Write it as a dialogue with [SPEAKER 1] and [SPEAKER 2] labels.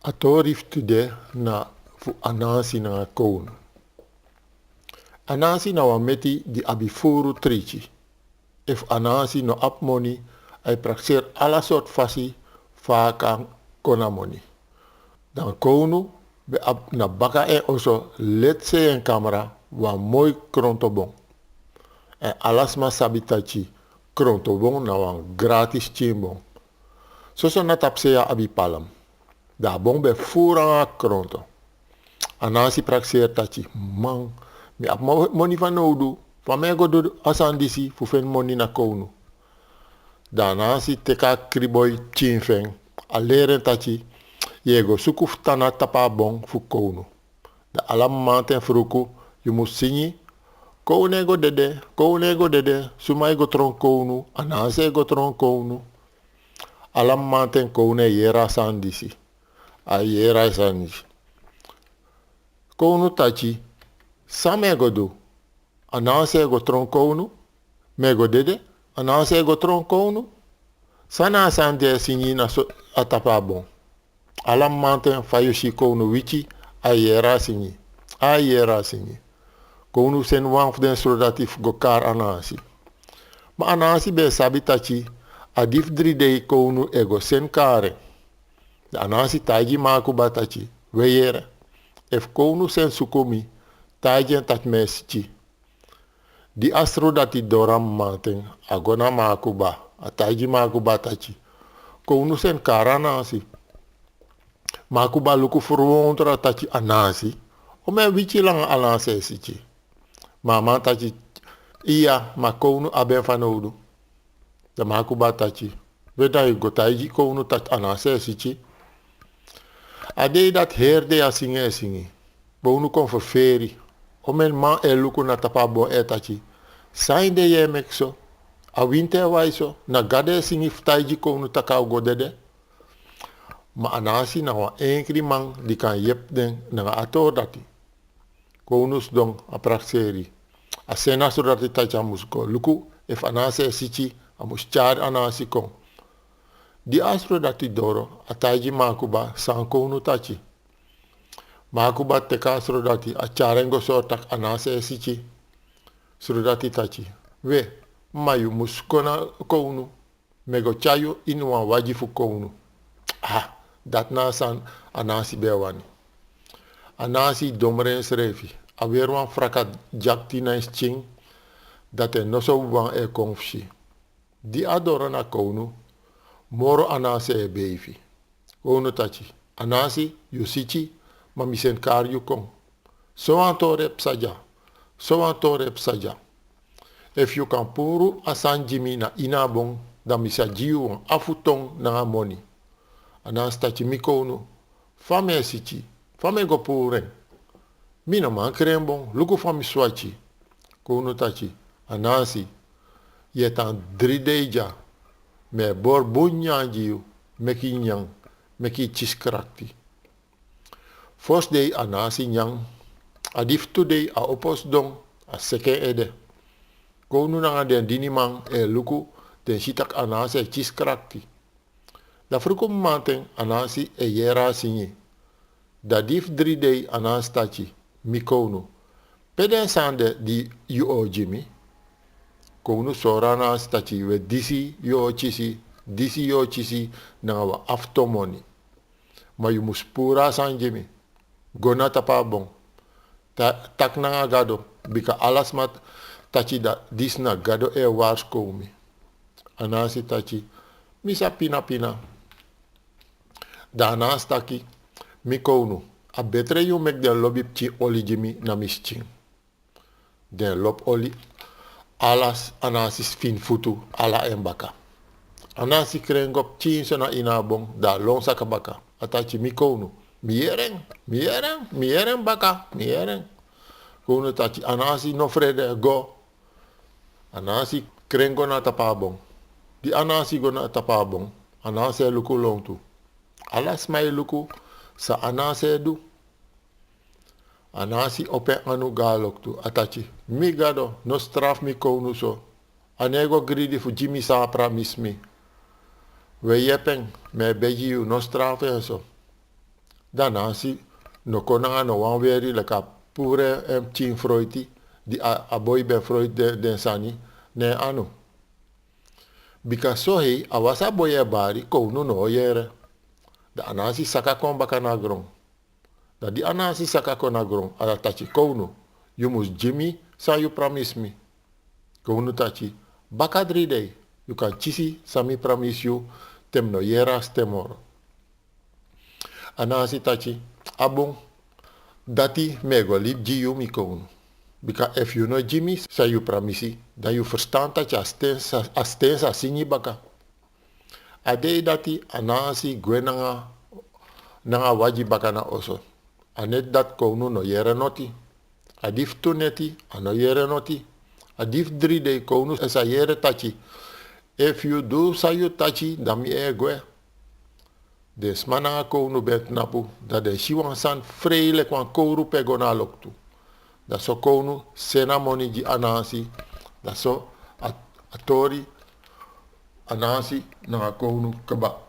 [SPEAKER 1] Atorif today na Efu Anansi na Kownu. Anansi na wa meti di abi furu triki. Efu Anansi no ap moni ay prakseri alla soort fasi vaak moni. Dan Kownu be ap na baka en oso leti en kamra wa mooi krontobon. En alasma sabi taki krontobon na wan gratis chimbon. Soso na tapsey abi palam. Da bon be fura kronto. Anansi prakseri taki man mi ap moni fanowdu. Van mij go do asan disi fu fen moni na Kownu. Da Anansi teka kriboy chinfeng. A leren taki yego suku tana tapa bon fu Kownu. Da ala mamanten furu you must singi. Kownu go dede, sumai go tron Kownu, Anansi go tron Kownu. Ala mamanten Kownu yera san disi. A yera san disi. Kownu taki, same go do. Anansi go tron Kownu, me go dede, Anansi go tron Kownu. Sana san de singi na so atapa bon. Ala mamanten fayushi Kownu wichi, a yera singi. A yera singi. Kownu sen wang den soldatif go kar Anansi. Ma Anansi be sabi taki, adif 3 day Kownu ego sen kare. De Anansi taigi maku bataki, weyere. Ef Kownu sen sukomi, taigi en tak mesichi. Di astro dati doram maten, agona maku ba, a taigi maku bataki. Kownu sen kar Anansi. Maku ba luku furwontra taki Anansi. Ome wichi lang Anansi sichi. Mama taki, iya ma Kownu aben fanowdu. De maku bataki. Weda yu go taigi Kownu tak Anansi sichi. Ade dat herde a singi. Kownu kon verferi. Omen man luku na tapa bon etaki. Sain de ye mekso. A winter waiso. Na gade singi taigi Kownu taka go dede. Ma Anansi na wa enkri man di kan yep den na ator dati. Kownus dong a prakseri. A sena so dati tacha musko. Luku if Anansi sichi a muschar Anansi kon. Di astro dati doro a taigi makuba san Kownu tachi. Makuba teka astro dati a charengo sortak Anansi sichi. Astro dati tachi. We, mayu muskona Kownu. Mego chayo inwa wajifu Kownu. Ah, dat na san Anansi bewani. Anansi domren srefi. A weer wan frakat jakti na ching. Dat no so wan konfsi. Di adoro na Kownu. Moro Anansi bevi. Kownu tachi. Anansi yu sichi. Ma misen kar yu kon. So antore psaja. If you kan puru asan jimi na inabong. Dan misa jiu wan afutong na moni. Anansi tachi mi Kownu. Fame sichi. Fame go puren. Mina man krembon. Luku fami swachi. Kownu tachi. Anansi. Yetan 3 deja. Me bor bunyanjiu. Meki nyang. Meki chiskrakti. First day Anansi nyang. Adif 2 day a opos dong. A seke ede. Kownu nanga den dinimang luku. Den sitak Anansi chiskrakti. Da frukum maten Anansi yera singi. Da dif 3 day Anansi tachi. Mi Kownu. Peden sande di yu jimi. Kownu sora Anansi tachi we disi yu chisi. Disi yu chisi na wa aftomoni. Ma yu muspura san jimi. Gona tapa bon. Tak na gado. Bika alas mat tachi da dis na gado wars komi. Anansi tachi. Misa pina. Da Anansi taki. Mi Kownu. A betre yu mek den lobby chi oli jimi na misching. Den lop oli. Alas Anansi fin futu ala en baka. Anansi krengop chin so na inabong da long saka baka. Atachi mi Kownu. Miereng baka. Kownu tachi. Anansi no frede go. Anansi krengo na tapabong. Di Anansi go na tapabong. Anansi luku long tu. Alas may luku sa Anansi du. Anansi open anu galok tu. Atachi. Mi gado. No straf mi Kownu so. Anego gridi fu jimi sapra mismi. We yepeng. Me beji u no straf en so. Dan Ansi, no konanga no wan weri leka pure em chin froiti, di aboy ben froit den sani, ne anu. Bika so hei, awasa boye bari, Kownu no yere. Da Anansi saka kon baka na grong. Da di Anansi saka kon na grong, ada tachi Kownu. You must Jimmy, sa you promise me. Kownu tachi, baka 3 days. You can chisi, sami promise you, tem no yeras temoro. Anansi tachi, abong, dati mego lip jiu mi Kownu. Because if you know Jimmy, sa you promise, dan you verstand tachi astensa singi baka. Ade dati Anansi gwenanga nanga waji baka na oso. Anet dat Kownu no yere noti. Adif tu neti, ano yere noti. Adif 3 days Kownu esa yere tachi. If you do sa you tachi, dan mi e gwe. Des mana Kownu bet napu, dat de shiwan san freile kwan kouru pego na loktu. Dat so Kownu sena moni ji Anansi, dat so atori Anansi na Kownu keba.